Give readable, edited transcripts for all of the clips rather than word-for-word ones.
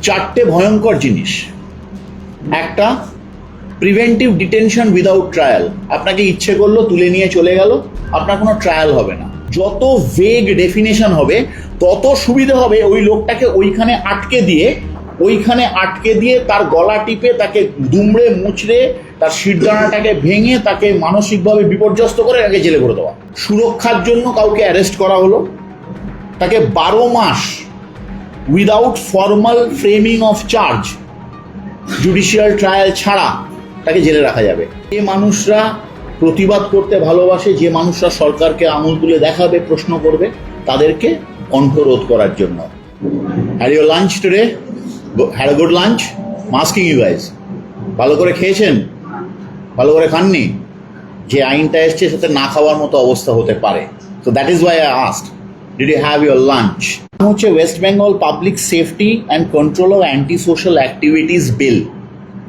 চারটে ভয়ঙ্কর জিনিস। একটা, প্রিভেন্টিভ ডিটেনশন উইদাউট ট্রায়াল। আপনাকে ইচ্ছে করলো তুলে নিয়ে চলে গেল, আপনার কোনো ট্রায়াল হবে না। যত ভেগ ডেফিনেশন হবে তত সুবিধা হবে ওই লোকটাকে ওইখানে আটকে দিয়ে তার গলা টিপে তাকে দুমড়ে মুচড়ে তার শিরদাঁড়াটাকে ভেঙে তাকে মানসিকভাবে বিপর্যস্ত করে তাকে জেলে করে দেওয়া। সুরক্ষার জন্য কাউকে অ্যারেস্ট করা হলো, তাকে 12 মাস without formal framing of charge, judicial trial ছাড়া তাকে জেলে রাখা যাবে। যে মানুষরা প্রতিবাদ করতে ভালোবাসে, যে মানুষরা সরকারকে আঙুল তুলে দেখাবে, প্রশ্ন করবে, তাদেরকে কণ্ঠরোধ করার জন্য। Had your lunch today? Had a good lunch? Masking you guys, ভালো করে খেয়েছেন? ভালো করে খাননি? যে আইনটা এসছে সাথে না খাওয়ার মতো অবস্থা হতে পারে। So that is why I asked, did you have your lunch? হচ্ছে West Bengal public safety and control of anti social activities bill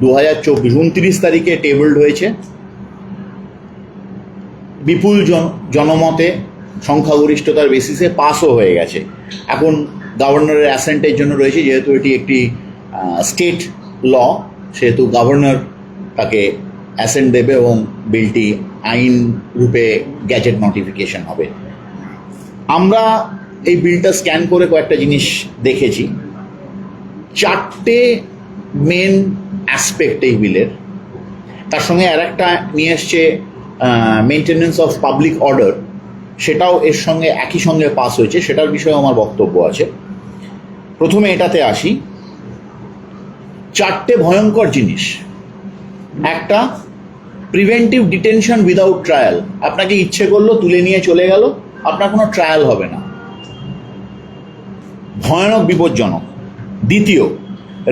2024, 29 তারিখে টেবলড হয়েছে। বিপুল জনমতে সংখ্যাগরিষ্ঠতার বেসিসে পাসও হয়ে গেছে। এখন গভর্নরের অ্যাসেন্টের জন্য রয়েছে, যেহেতু এটি একটি স্টেট ল, সেহেতু গভর্নর তাকে অ্যাসেন্ট দেবে এবং বিলটি আইন রূপে গ্যাজেট নোটিফিকেশন হবে। আমরা এই বিলটা স্ক্যান করে কয়েকটা জিনিস দেখেছি। চারটে মেন অ্যাসপেক্ট এই বিলের। তার সঙ্গে আর একটা নিয়ে এসছে মেনটেনেন্স অফ পাবলিক অর্ডার, সেটাও এর সঙ্গে একই সঙ্গে পাস হয়েছে, সেটার বিষয়ে আমার বক্তব্য আছে। প্রথমে এটাতে আসি। চারটে ভয়ঙ্কর জিনিস। একটা, প্রিভেন্টিভ ডিটেনশন উইদাউট ট্রায়াল। আপনাকে ইচ্ছে করলো তুলে নিয়ে চলে গেল, আপনার কোনো ট্রায়াল হবে না, ভয়ানক বিপজ্জনক। দ্বিতীয়,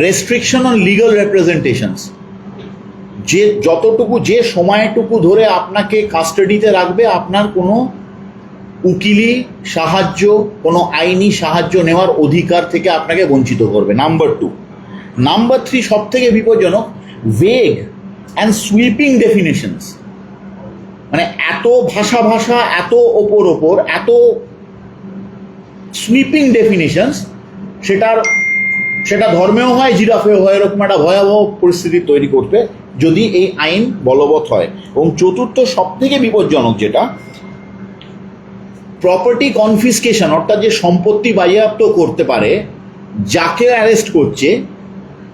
রেস্ট্রিকশন অন লিগাল রিপ্রেজেন্টেশনস। যে সময়টুকু ধরে আপনাকে কাস্টাডিতে রাখবে, আপনার কোনো উকিলি সাহায্য, কোনো আইনি সাহায্য নেওয়ার অধিকার থেকে আপনাকে বঞ্চিত করবে। নাম্বার 2। নাম্বার 3 সব থেকে বিপজ্জনক, ভেগ অ্যান্ড সুইপিং ডেফিনেশনস। মানে এত ভাষা, এত ওপর, এত সুইপিং ডেফিনেশনস, সেটা ধর্মেও হয়, জিরাফেও হয়, এরকম একটা ভয়াবহ পরিস্থিতি তৈরি করতে যদি এই আইন বলবৎ হয়। এবং চতুর্থ সব থেকে বিপজ্জনক যেটা, প্রপার্টি কনফিসকেশন, অর্থাৎ যে সম্পত্তি বাজেয়াপ্ত করতে পারে, যাকে অ্যারেস্ট করছে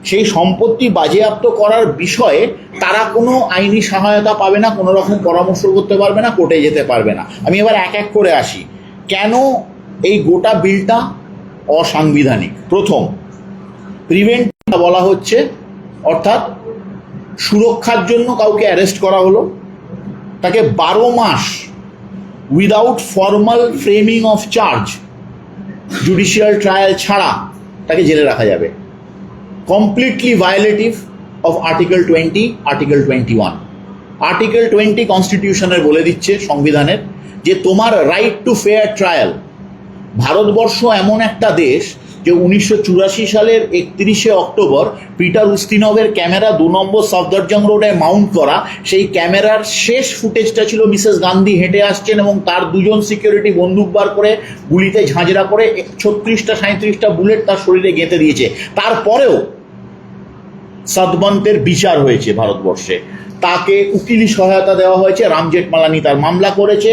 সেই সম্পত্তি বাজেয়াপ্ত করার বিষয়ে তারা কোনো আইনি সহায়তা পাবে না, কোনো রকম পরামর্শ করতে পারবে না, কোর্টে যেতে পারবে না। আমি এবার এক এক করে আসি কেন এই গোটা বিলটা অসাংবিধানিক। প্রথম, প্রিভেন্টিভ বলা হচ্ছে, অর্থাৎ সুরক্ষার জন্য কাউকে অ্যারেস্ট করা হলো, তাকে 12 মাস without formal framing of charge, judicial trial ছাড়া তাকে জেলে রাখা যাবে। Completely violative of article 20, article 21। Article 20 কনস্টিটিউশনের বলে দিচ্ছে, সংবিধানের, যে তোমার right to fair trial. Bharatvarsha এমন একটা দেশ যে 1984 সালের 31শে অক্টোবর পিটার উস্তিনভের ক্যামেরা 2 নম্বর সফদরজং রোডে মাউন্ট করা, সেই ক্যামেরার শেষ ফুটেজটা ছিল মিসেস গান্ধী হেঁটে আসছেন এবং তার 2জন সিকিউরিটি বন্দুক বার করে গুলিতে ঝাঁঝরা করে 36-37টা বুলেট তার শরীরে গেঁথে দিয়েছে। তারপরেও সদবন্তের বিচার হয়েছে ভারতবর্ষে, তাকে উকিলি সহায়তা দেওয়া হয়েছে। রাম জেঠমালানি তার মামলা করেছে,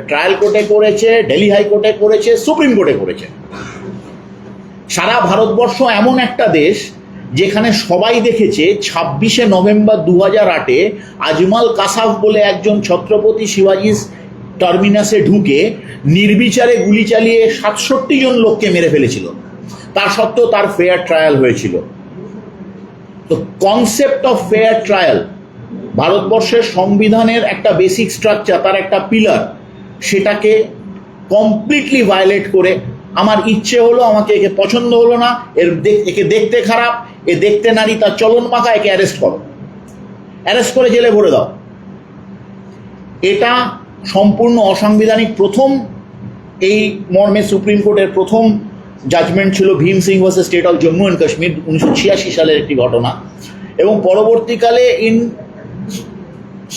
ট্রায়াল কোর্টে করেছে, দিল্লি হাইকোর্টে করেছে, সুপ্রিম কোর্টে করেছে। সারা ভারতবর্ষ এমন একটা দেশ যেখানে সবাই দেখেছে 26শে নভেম্বর 2008-এ আজমল কাসাব বলে একজন ছত্রপতি শিবাজি টার্মিনাসে ঢুকে নির্বিচারে গুলি চালিয়ে 67 জন লোককে মেরে ফেলেছিল। তার সত্ত্বেও তার ফেয়ার ট্রায়াল হয়েছিল। তো কনসেপ্ট অফ ফেয়ার ট্রায়াল ভারতবর্ষের সংবিধানের একটা বেসিক স্ট্রাকচার, তার একটা পিলার, সেটাকে কমপ্লিটলি ভায়োলেট করে, আমার ইচ্ছে হলো, আমাকে একে পছন্দ হলো না, একে দেখতে খারাপ, এ দেখতে নারী, তার চলন মাখা, একে অ্যারেস্ট করো, অ্যারেস্ট করে জেলে ভরে দাও। এটা সম্পূর্ণ অসাংবিধানিক। প্রথম এই মর্মে সুপ্রিম কোর্টের প্রথম জাজমেন্ট ছিল Bhim Singh versus state of Jammu and Kashmir, 1986 সালের একটি ঘটনা। এবং পরবর্তীকালে ইন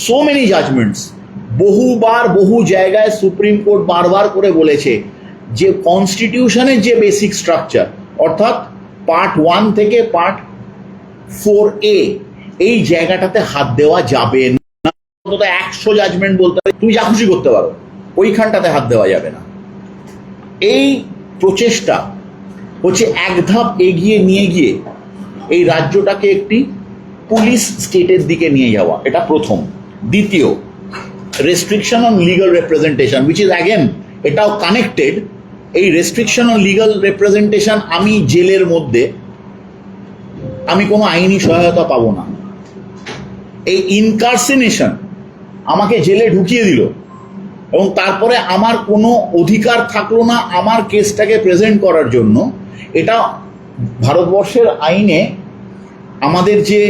সো মেনি জাজমেন্টস, বহুবার বহু জায়গায় সুপ্রিম কোর্ট বারবার করে বলেছে যে কনস্টিটিউশনের যে বেসিক স্ট্রাকচার, অর্থাৎ পার্ট 1 থেকে পার্ট 4A এই জায়গাটাতে হাত দেওয়া যাবে না। 100 জাজমেন্ট বলতে হবে, তুমি যা খুশি করতে পারো, ওইখানটাতে হাত দেওয়া যাবে না। এই প্রচেষ্টা হচ্ছে এক ধাপ এগিয়ে নিয়ে গিয়ে এই রাজ্যটাকে একটি পুলিশ স্টেটের দিকে নিয়ে যাওয়া, এটা প্রথম। দ্বিতীয়, restriction on legal representation, which is again এটাও কানেক্টেড। এই রেস্ট্রিকশন অন লিগাল রিপ্রেজেন্টেশন, আমি জেলের মধ্যে আমি কোনো আইনি সহায়তা পাবো না। এই ইনকার্সিনেশন, আমাকে জেলে ঢুকিয়ে দিল এবং তারপরে আমার কোনো অধিকার থাকলো না আমার কেসটাকে প্রেজেন্ট করার জন্য। এটা ভারতবর্ষের আইনে আমাদের যে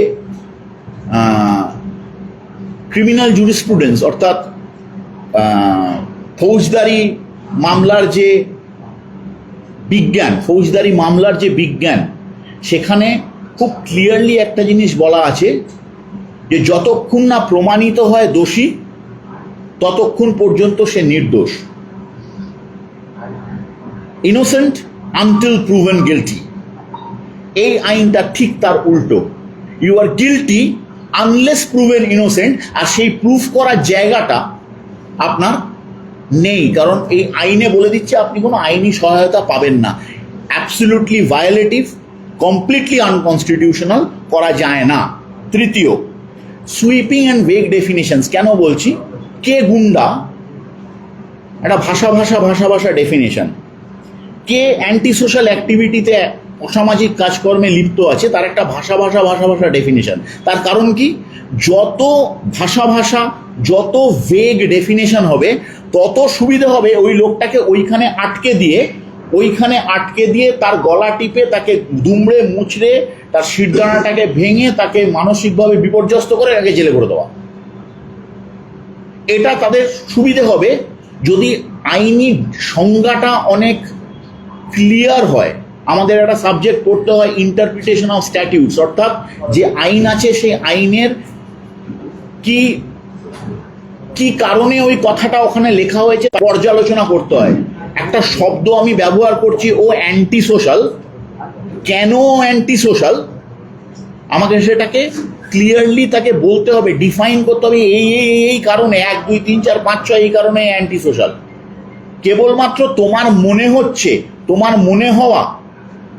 ক্রিমিনাল জুরিসপ্রুডেন্স অর্থাৎ ফৌজদারি মামলার যে বিজ্ঞান, সেখানে খুব ক্লিয়ারলি একটা জিনিস বলা আছে যে যতক্ষণ না প্রমাণিত হয় দোষী ততক্ষণ পর্যন্ত সে নির্দোষ। Innocent until proven guilty. এই আইনটা ঠিক তার উল্টো। You are guilty unless proven innocent, আর সেই প্রুফ করার জায়গাটা আপনার নেই, কারণ এই আইনে বলে দিচ্ছে আপনি কোনো আইনি সহায়তা পাবেন না। অ্যাবসলিউটলি ভায়োলেটিভ, কমপ্লিটলি আনকনস্টিটিউশনাল, করা যায় না। তৃতীয়, সুইপিং অ্যান্ড ভেগ ডেফিনিশনস। কেন বলছি? কে গুন্ডা, একটা ভাষা ডেফিনেশন। কে অ্যান্টি সোশ্যাল অ্যাক্টিভিটিতে, অসামাজিক কাজকর্মে লিপ্ত আছে, তার একটা ভাষা ডেফিনেশন। তার কারণ কি? যত ভাষা যত ভেগ ডেফিনেশন হবে তত সুবিধা হবে ওই লোকটাকে ওইখানে আটকে দিয়ে তার গলা টিপে, তাকে দুমড়ে মুচড়ে, তার শিরদাঁড়াটাকে ভেঙে, তাকে মানসিকভাবে বিপর্যস্ত করে তাকে জেলে ভরে দেওয়া। এটা তাদের সুবিধে হবে যদি আইনি সংজ্ঞাটা অনেক ক্লিয়ার হয়। আমাদের একটা সাবজেক্ট পড়তে হয় ইন্টারপ্রিটেশন অফ স্ট্যাটিউটস, অর্থাৎ যে আইন আছে সেই আইনের কি কারণে ওই কথাটা ওখানে লেখা হয়েছে পর্যালোচনা করতে হয়। একটা শব্দ আমি ব্যবহার করছি, ও অ্যান্টি সোশ্যাল, কেন অ্যান্টি সোশ্যাল, আমাকে সেটাকে ক্লিয়ারলি তাকে বলতে হবে, ডিফাইন করতে হবে, এই কারণে 1 2 3 4 5 6 এই কারণে অ্যান্টি সোশ্যাল। কেবলমাত্র তোমার মনে হচ্ছে, তোমার মনে হওয়া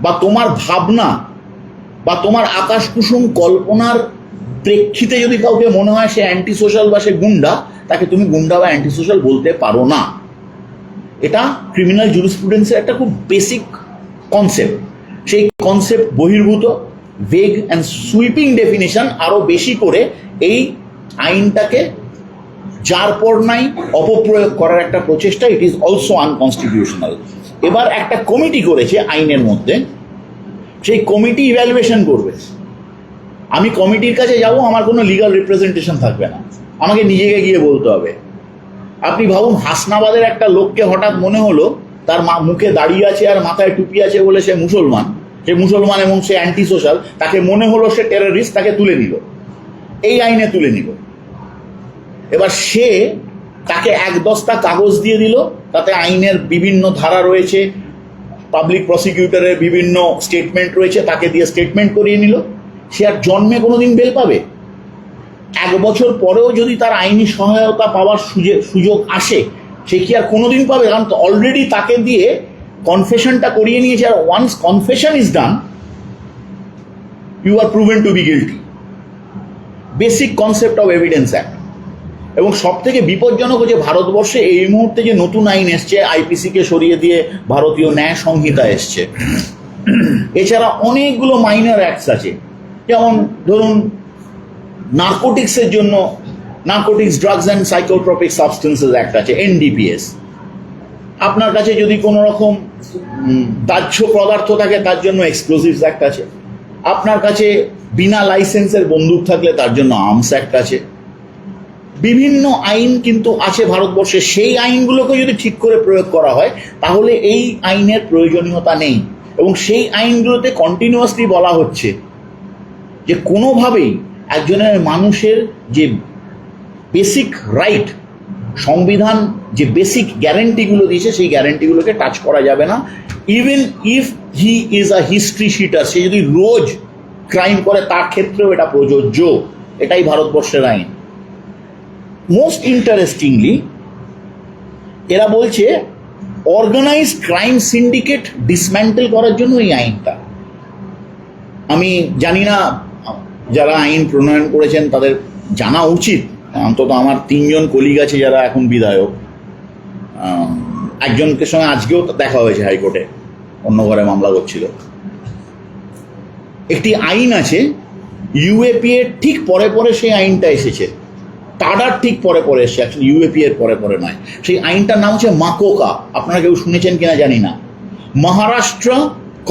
বা তোমার ভাবনা বা তোমার আকাশ কুসুম কল্পনার প্রেক্ষিতে যদি কাউকে মনে হয় সে অ্যান্টি সোশ্যাল বা সে গুন্ডা, তাকে তুমি গুন্ডা বা অ্যান্টি সোশ্যাল বলতে পারো না। এটা ক্রিমিনাল জুরিসপ্রুডেন্সের একটা খুব বেসিক কনসেপ্ট। সেই কনসেপ্ট বহির্ভূত ভেগ অ্যান্ড সুইপিং ডেফিনেশন আরো বেশি করে এই আইনটাকে যার পর নাই অপপ্রয়োগ করার একটা প্রচেষ্টা। It is also unconstitutional. এবার একটা কমিটি করেছে আইনের মধ্যে, সেই কমিটি ইভ্যালুয়েশন করবে। আমি কমিটির কাছে যাব, আমার কোনো লিগাল রিপ্রেজেন্টেশন থাকবে না, আমাকে নিজেকে গিয়ে বলতে হবে। আপনি ভাবুন, হাসনাবাদের একটা লোককে হঠাৎ মনে হলো তার মুখে দাঁড়িয়ে আছে আর মাথায় টুপি আছে বলে সে মুসলমান এবং সে অ্যান্টি সোশ্যাল, তাকে মনে হলো সে টেররিস্ট, তাকে তুলে নিল, এই আইনে তুলে নিল। এবার সে তাকে 1 দস্তা কাগজ দিয়ে দিল, তাতে আইনের বিভিন্ন ধারা রয়েছে, পাবলিক প্রসিকিউটরের বিভিন্ন স্টেটমেন্ট রয়েছে, তাকে দিয়ে স্টেটমেন্ট করিয়ে নিল। সে আর জন্মে কোনোদিন বেল পাবে? 1 বছর পরেও যদি তার আইনি সহায়তা পাওয়ার সুযোগ আসে, সে কি আর কোনোদিন পাবে? কারণ অলরেডি তাকে দিয়ে কনফেশনটা করিয়ে নিয়েছে, আর once confession is done, you are proven to be guilty. Basic concept of evidence act. এবং সব থেকে বিপজ্জনক হচ্ছে ভারতবর্ষে এই মুহূর্তে যে নতুন আইন এসছে, আইপিসিকে সরিয়ে দিয়ে ভারতীয় ন্যায় সংহিতা এসছে। এছাড়া অনেকগুলো মাইনর অ্যাক্টস আছে, যেমন ধরুন নার্কোটিক্সের জন্য narcotics, drugs and psychotropic substances act আছে, এনডিপিএস। আপনার কাছে যদি কোনো রকম দাহ্য পদার্থ থাকে তার জন্য এক্সপ্লোসিভস অ্যাক্ট আছে। আপনার কাছে বিনা লাইসেন্সের বন্দুক থাকলে তার জন্য আর্মস অ্যাক্ট আছে। বিভিন্ন আইন কিন্তু আছে ভারতবর্ষে। সেই আইনগুলোকে যদি ঠিক করে প্রয়োগ করা হয় তাহলে এই আইনের প্রয়োজনীয়তা নেই। এবং সেই আইনগুলোতে কন্টিনিউয়াসলি বলা হচ্ছে যে কোনোভাবেই একজনের মানুষের যে বেসিক রাইট সংবিধান যে বেসিক গ্যারেন্টিগুলো দিয়েছে সেই গ্যারেন্টিগুলোকে টাচ করা যাবে না। Even if he is a history sheeter, সে যদি রোজ ক্রাইম করে তার ক্ষেত্রেও এটা প্রযোজ্য। এটাই ভারতবর্ষের আইন। মোস্ট ইন্টারেস্টিংলি এরা বলছে অর্গানাইজড ক্রাইম সিন্ডিকেট ডিসম্যান্টেল করার জন্য এই আইনটা। আমি জানি না যারা আইন প্রণয়ন করেছেন তাদের জানা উচিত, অন্তত আমার 3 জন কলিগ আছে যারা এখন বিধায়ক, একজনকে সঙ্গে আজকেও দেখা হয়েছে হাইকোর্টে, অন্য ঘরে মামলা করছিল। একটি আইন আছে ইউএপি এর ঠিক পরে পরে সেই আইনটা এসেছে, টাডার ঠিক পরে পরে এসেছে, অ্যাকচুয়ালি ইউএপি এর পরে পরে নয়। সেই আইনটার নাম হচ্ছে মাকোকা, আপনারা কেউ শুনেছেন কিনা জানি না, Maharashtra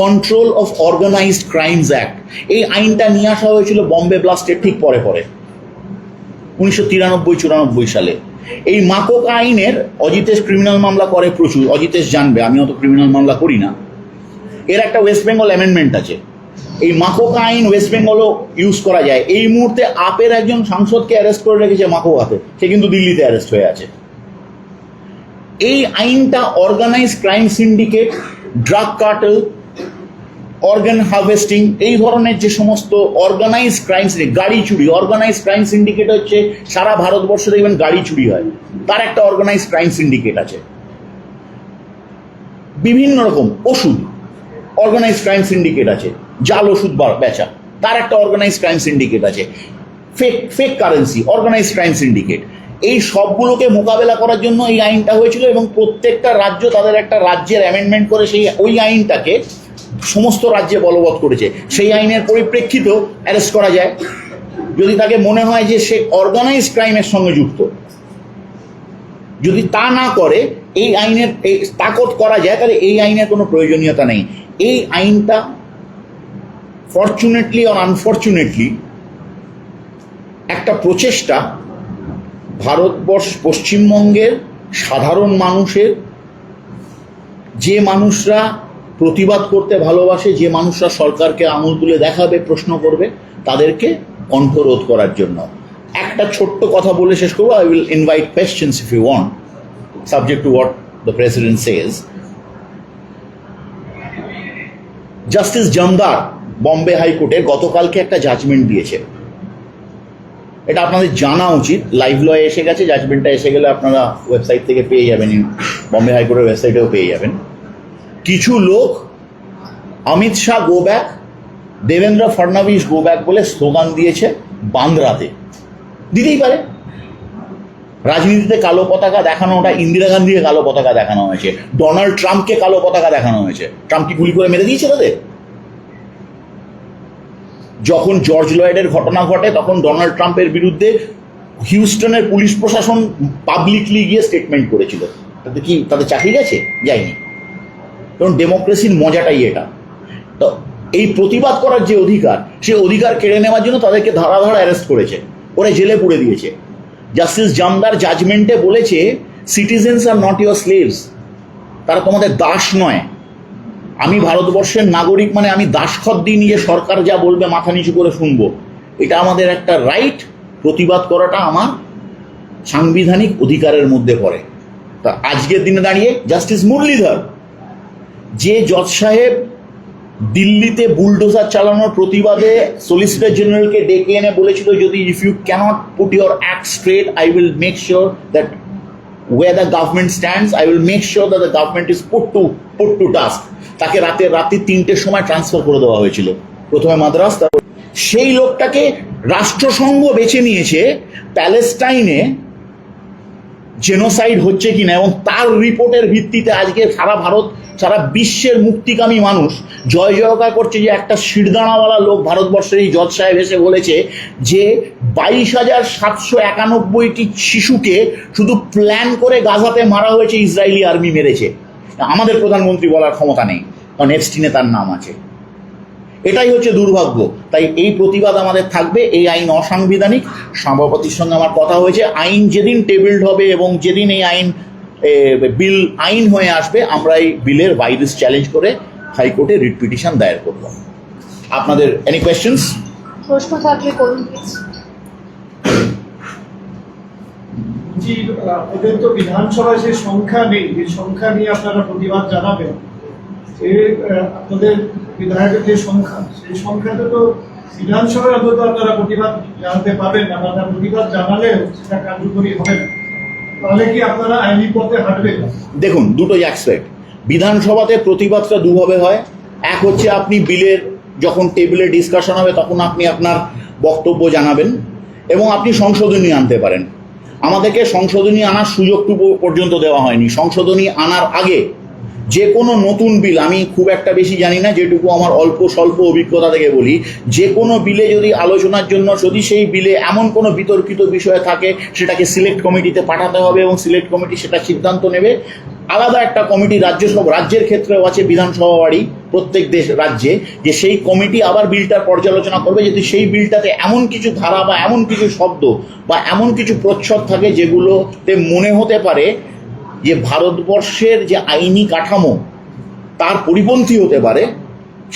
control of organised crimes act. এই আইনটা নিয়ে আসা হয়েছিল বম্বে ব্লাস্টের ঠিক পরে পরে 1993-94 সালে। এই মাকোকা আইনের, অজিতেশ ক্রিমিনাল মামলা করে প্রচুর, অজিতেশ জানবে, আমি অত ক্রিমিনাল মামলা করি না। এর একটা ওয়েস্ট বেঙ্গল অ্যামেন্ডমেন্ট আছে। এই মাকোকা আইন ওয়েস্ট বেঙ্গলও ইউজ করা যায়। এই মুহূর্তে আপের একজন সাংসদকে অ্যারেস্ট করে রেখেছে মাকোকাতে, সে কিন্তু দিল্লিতে অ্যারেস্ট হয়ে আছে। এই আইনটা organise crime syndicate, drug cartel, organ harvesting, এই ধরনের যে সমস্ত অর্গানাইজ ক্রাইম, গাড়ি চুরি, অর্গানাইজ ক্রাইম সিন্ডিকেট হচ্ছে সারা ভারতবর্ষে দেখবেন গাড়ি চুরি হয়, তার একটা অর্গানাইজ ক্রাইম সিন্ডিকেট আছে। বিভিন্ন রকম ওষুধ, অর্গানাইজ ক্রাইম সিন্ডিকেট আছে। জাল ওষুধ বেচা, তার একটা অর্গানাইজ ক্রাইম সিন্ডিকেট আছে। Fake currency, organise crime syndicate. এই সবগুলোকে মোকাবেলা করার জন্য এই আইনটা হয়েছিল এবং প্রত্যেকটা রাজ্য তাদের একটা রাজ্যের অ্যামেন্ডমেন্ট করে সেই ওই আইনটাকে সমস্ত রাজ্যে বলবৎ করেছে। সেই আইনের পরিপ্রেক্ষিতেও অ্যারেস্ট করা যায় যদি তাকে মনে হয় যে সে অর্গানাইজ ক্রাইমের সঙ্গে যুক্ত। যদি তা না করে, এই আইনের তাকত করা যায়, তাহলে এই আইনের কোনো প্রয়োজনীয়তা নেই। এই আইনটা ফরচুনেটলি অর আনফরচুনেটলি একটা প্রচেষ্টা ভারতবর্ষ, পশ্চিমবঙ্গের সাধারণ মানুষের, যে মানুষরা প্রতিবাদ করতে ভালোবাসে, যে মানুষরা সরকারকে আঙুল তুলে দেখাবে, প্রশ্ন করবে, তাদেরকে কণ্ঠরোধ করার জন্য। একটা ছোট্ট কথা বলে শেষ করবো। I will invite questions if you want, subject to what the president says. Justice Jamdar Bombay হাইকোর্টে গতকালকে একটা জাজমেন্ট দিয়েছে। এটা আপনাদের জানা উচিত, লাইভ লয়ে এসে গেছে, জাজমেন্টটা এসে গেলে আপনারা ওয়েবসাইট থেকে পেয়ে যাবেন, বম্বে হাইকোর্টের ওয়েবসাইটেও পেয়ে যাবেন। কিছু লোক Amit Shah go back, Devendra Fadnavis go back বলে স্লোগান দিয়েছে বান্দ্রাতে। দিতেই পারে, রাজনীতিতে কালো পতাকা দেখানো, ওটা ইন্দিরা গান্ধীকে কালো পতাকা দেখানো হয়েছে, ডোনাল্ড ট্রাম্পকে কালো পতাকা দেখানো হয়েছে। ট্রাম্প কি গুলি করে মেরে দিয়েছে তাদের? যখন জর্জ লয়েডের ঘটনা ঘটে তখন ডোনাল্ড ট্রাম্পের বিরুদ্ধে হিউস্টনের পুলিশ প্রশাসন পাবলিকলি গিয়ে স্টেটমেন্ট করেছিল। তাতে কি তাদের চাকরি গেছে? যায়নি। কারণ ডেমোক্রেসির মজাটাই এটা। তো এই প্রতিবাদ করার যে অধিকার, সে অধিকার কেড়ে নেওয়ার জন্য তাদেরকে ধারা ধারা অ্যারেস্ট করেছে, ওরা জেলে পুরে দিয়েছে। জাস্টিস জামদার জাজমেন্টে বলেছে citizens are not your slaves, তারা তোমাদের দাস নয়। আমি ভারতবর্ষের নাগরিক মানে আমি দাসখত দিই নিজে, সরকার যা বলবে মাথা নিচু করে শুনবো, এটা আমাদের একটা রাইট। প্রতিবাদ করাটা আমার সাংবিধানিক অধিকারের মধ্যে পড়ে। তা আজকের দিনে দাঁড়িয়ে জাস্টিস মুরলীধর, যে জজ সাহেব দিল্লিতে বুলডোজার চালানোর প্রতিবাদে সলিসিটর জেনারেলকে ডেকে এনে বলেছিল, যদি if you cannot put your act straight, I will make sure that where the government stands, I will make sure that the government is put to task. তাকে রাত্রি 3টের সময় ট্রান্সফার করে দেওয়া হয়েছিল, প্রথমে মাদ্রাস। সেই লোকটাকে রাষ্ট্রসংঘ বেছে নিয়েছে প্যালেস্টাইনে জেনোসাইড হচ্ছে কিনা, এবং তার রিপোর্টের ভিত্তিতে আজকে সারা ভারত, সারা বিশ্বের মুক্তিকামী মানুষ জয় জয়কার করছে যে একটা শিরদাঁড়াওয়ালা লোক ভারতবর্ষের এই জজ সাহেব এসে বলেছে যে 22,791টি শিশুকে শুধু প্ল্যান করে গাজাতে মারা হয়েছে, ইসরায়েলি আর্মি মেরেছে। আমাদের প্রধানমন্ত্রী বলার ক্ষমতা নেই, কারণ এপস্টিনে তার নাম আছে। এটাই হচ্ছে দুর্ভাগ্য। তাই এই প্রতিবাদ আমাদের থাকবে। এই আইন অসাংবিধানিক। সভাপতির সঙ্গে আমার কথা হয়েছে, আইন যেদিন টেবিলড হবে এবং যেদিন এই বিল আইন হয়ে আসবে, আমরা এই বিলের ভাইলেন্স চ্যালেঞ্জ করে হাইকোর্টে রিট পিটিশন দায়ের করব। আপনাদের এনি কোয়েশ্চেন্স? প্রশ্ন থাকলে করুন প্লিজ। বলছি আপনাদের তো বিধানসভায় যে সংখ্যা নেই, যে সংখ্যা নিয়ে আপনারা প্রতিবাদ জানাবেন, আপনাদের বিধায়কের যে সংখ্যা, সেই সংখ্যাতে তো বিধানসভায় অন্তত আপনারা প্রতিবাদ জানাতে পারবেন না, আপনারা প্রতিবাদ জানালেও সেটা কার্যকরী হবে না। তাহলে কি আপনারা আইনি পথে হাঁটবেন? দেখুন, দুটো অ্যাসপেক্ট। বিধানসভাতে প্রতিবাদটা দুভাবে হয়। এক হচ্ছে আপনি বিলের যখন টেবিলে ডিসকাশন হবে তখন আপনি আপনার বক্তব্য জানাবেন এবং আপনি সংশোধনী আনতে পারেন। আমাদেরকে সংশোধনী আনার সুযোগটুকু পর্যন্ত দেওয়া হয়নি। সংশোধনী আনার আগে যে কোনো নতুন বিল, আমি খুব একটা বেশি জানি না, যেটুকু আমার অল্প স্বল্প অভিজ্ঞতা থেকে বলি, যে কোনো বিলে যদি আলোচনার জন্য যদি সেই বিলে এমন কোনো বিতর্কিত বিষয় থাকে সেটাকে সিলেক্ট কমিটিতে পাঠাতে হবে এবং সিলেক্ট কমিটি সেটা সিদ্ধান্ত নেবে। আলাদা একটা কমিটি রাজ্যের ক্ষেত্রেও আছে, বিধানসভা বাড়ি প্রত্যেক রাজ্যে, যে সেই কমিটি আবার বিলটার পর্যালোচনা করবে যদি সেই বিলটাতে এমন কিছু ধারা বা এমন কিছু শব্দ বা এমন কিছু প্রচ্ছদ থাকে যেগুলোতে মনে হতে পারে যে ভারতবর্ষের যে আইনি কাঠামো তার পরিপন্থী হতে পারে,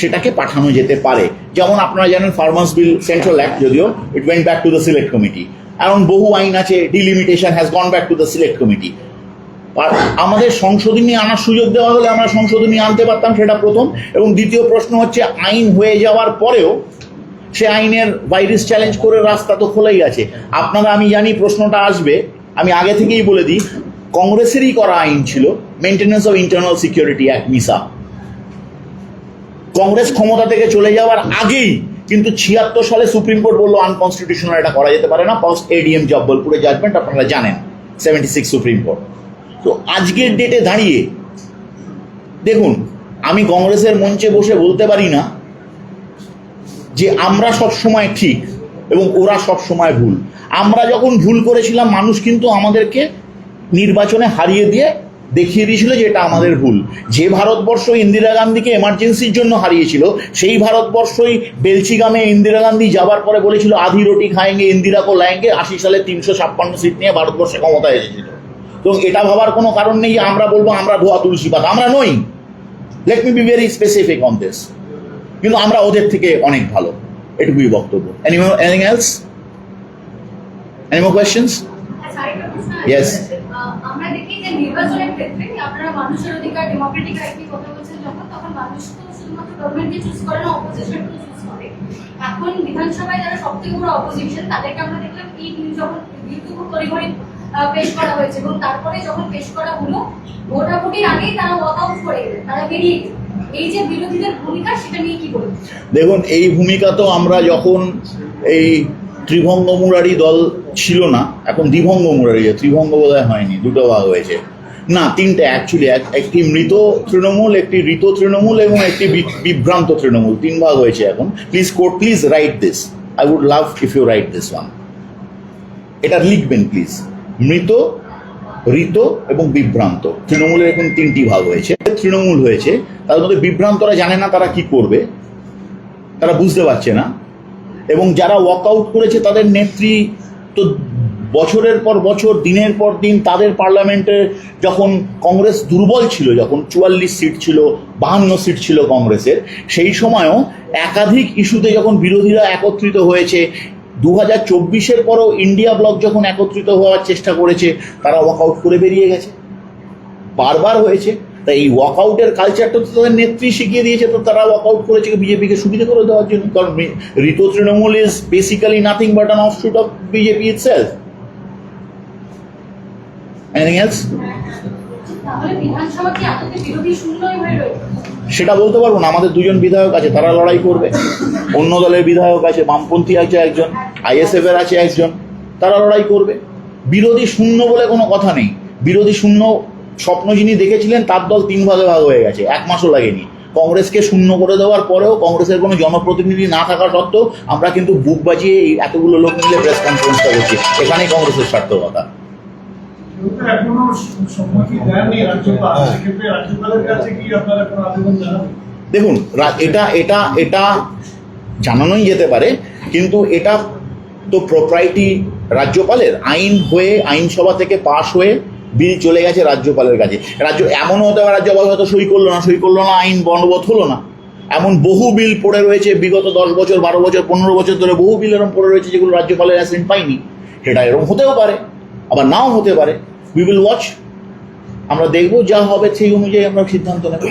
সেটাকে পাঠানো যেতে পারে। যেমন আপনারা জানেন ফার্মার্স বিল সেন্ট্রাল অ্যাক্ট, যদিও it went back to the select committee. এমন বহু আইন আছে, delimitation has gone back to the select committee. আর আমাদের সংশোধনী আনার সুযোগ দেওয়া হলে আমরা সংশোধনী আনতে পারতাম, সেটা প্রথম। এবং দ্বিতীয় প্রশ্ন হচ্ছে, আইন হয়ে যাওয়ার পরেও সে আইনের ভাইরাস চ্যালেঞ্জ করে রাস্তা তো খোলাই আছে। আপনারা, আমি জানি প্রশ্নটা আসবে, আমি আগে থেকেই বলে দিই, কংগ্রেসেরই করা আইন ছিল maintenance of internal security act, Misa. Congress ক্ষমতা থেকে চলে যাওয়ার আগেই কিন্তু 76 সালে সুপ্রিম কোর্ট বললো আনকনস্টিটিউশনাল, এটা করা যেতে পারে না। ফার্স্ট এডিএম জব্বলপুরের জাজমেন্ট আপনারা জানেন, 76 সুপ্রিম কোর্ট। তো আজকের ডেটে দাঁড়িয়ে দেখুন, আমি কংগ্রেসের মঞ্চে বসে বলতে পারি না যে আমরা সব সময় ঠিক এবং ওরা সব সময় ভুল। আমরা যখন ভুল করেছিলাম, মানুষ কিন্তু আমাদেরকে নির্বাচনে হারিয়ে দিয়ে দেখিয়ে দিয়েছিল যে এটা আমাদের ভুল। যে ভারতবর্ষ ইন্দিরা গান্ধীকে এমার্জেন্সির জন্য হারিয়েছিল, সেই ভারতবর্ষই বেলচিগামে ইন্দিরা গান্ধী যাবার পরে বলেছিল আধি রুটি খায়েঙ্গে ইন্দিরা কো লায়েঙ্গে। 80 সালে 356 সিট নিয়ে ভারতবর্ষে ক্ষমতায় এসেছিল। তো এটা ভাবার কোনো কারণ নেই যে আমরা বলবো আমরা ভুয়া তুলসী পাতা, আমরা নই। Let me be very specific on this. কিন্তু আমরা ওদের থেকে অনেক ভালো, এটুকুই বক্তব্য। Anything else? Any more questions? Yes. আমরা দেখি যে নির্বাচনের ক্ষেত্রে আপনারা মানুষের অধিকার, ডেমোক্রেটিক রাইট নিয়ে কথা বলছেন তখন মানুষ তো শুধুমাত্র গভর্নমেন্টকে চুজ করে না, অপোজিশনকে চুজ করে। এখন বিধানসভায় যারা সবথেকে বড় অপোজিশন, তাদেরকে আমরা দেখলাম এই বিল যখন তড়িঘড়ি পেশ করা হয়েছে এবং তারপরে যখন পেশ করা হলো, ভোটাভুটির আগেই তারা ওয়াক আউট করে গেলেন, তারা বেরিয়ে গেলেন। এই যে বিরোধীদের ভূমিকা, সেটা নিয়ে কি বলবেন? দেখুন, এই ভূমিকা তো আমরা যখন এই ত্রিভঙ্গ মুরারি দল ছিল না, এখন দ্বিভঙ্গ মুরারি, ত্রিভঙ্গ বোধহয় হয়নি, দুটো ভাগ হয়েছে না, তিনটে অ্যাকচুয়ালি, একটি মৃত তৃণমূল, একটি ঋত তৃণমূল এবং একটি বিভ্রান্ত তৃণমূল, 3 ভাগ হয়েছে এখন। Please court, please write this, I would love if you write this one. এটা লিখবেন প্লিজ। মৃত, ঋত এবং বিভ্রান্ত তৃণমূলের এখন 3টি ভাগ হয়েছে। তৃণমূল হয়েছে, তার মধ্যে বিভ্রান্তরা জানে না তারা কি করবে, তারা বুঝতে পারছে না। এবং যারা ওয়াকআউট করেছে তাদের নেত্রী তো বছরের পর বছর, দিনের পর দিন, তাদের পার্লামেন্টে যখন কংগ্রেস দুর্বল ছিল, যখন 44 সিট ছিল, 52 সিট ছিল কংগ্রেসের, সেই সময়ও একাধিক ইস্যুতে যখন বিরোধীরা একত্রিত হয়েছে, 2024-এর পরও ইন্ডিয়া ব্লক যখন একত্রিত হওয়ার চেষ্টা করেছে, তারা ওয়াকআউট করে বেরিয়ে গেছে, বারবার হয়েছে। তাই এই ওয়াকআউটের কালচারটা তো তাদের নেত্রী শিখিয়ে দিয়েছে, তো তারা ওয়াকআউট করেছে বিজেপিকে সুবিধা করে দেওয়ার জন্য। কারণ ঋত Trinamool is basically nothing but an offshoot of BJP itself. Anything else? সেটা বলতে পারবো না। আমাদের 2জন বিধায়ক আছে, তারা লড়াই করবে। অন্য দলের বিধায়ক আছে, বামপন্থী আছে একজন, আইএসএফ এর আছে একজন, তারা লড়াই করবে। বিরোধী শূন্য বলে কোনো কথা নেই। বিরোধী শূন্য স্বপ্ন যিনি দেখেছিলেন, তার দল 3 ভাগে ভাগ হয়ে গেছে, 1 মাসও লাগেনি। কংগ্রেসকে শূন্য করে দেওয়ার পরেও, কংগ্রেসের কোনো জনপ্রতিনিধি না থাকা সত্ত্বেও আমরা কিন্তু বুক বাজিয়ে এতগুলো লোক মিলে প্রেস কনফারেন্সটা করছি। এখানেই কংগ্রেসের সার্থকতা। দেখুন, এটা জানানোই যেতে পারে, কিন্তু এটা তো প্রপার্টি রাজ্যপালের। আইন হয়ে, আইনসভা থেকে পাশ হয়ে বিল চলে গেছে রাজ্যপালের কাছে। এমনও হতে পারে রাজ্যপাল হয়তো সই করলো না, আইন বলবৎ হলো না। এমন বহু বিল পড়ে রয়েছে বিগত 10 বছর, 12 বছর, 15 বছর ধরে বহু বিল এরকম পড়ে রয়েছে যেগুলো রাজ্যপালের অ্যাসেন্ট পাইনি। সেটা এরকম হতেও পারে। আবার নাও হতে পারে। উই উইল ওয়াচ, আমরা দেখবো, যা হবে সেই অনুযায়ী আমরা সিদ্ধান্ত নেব।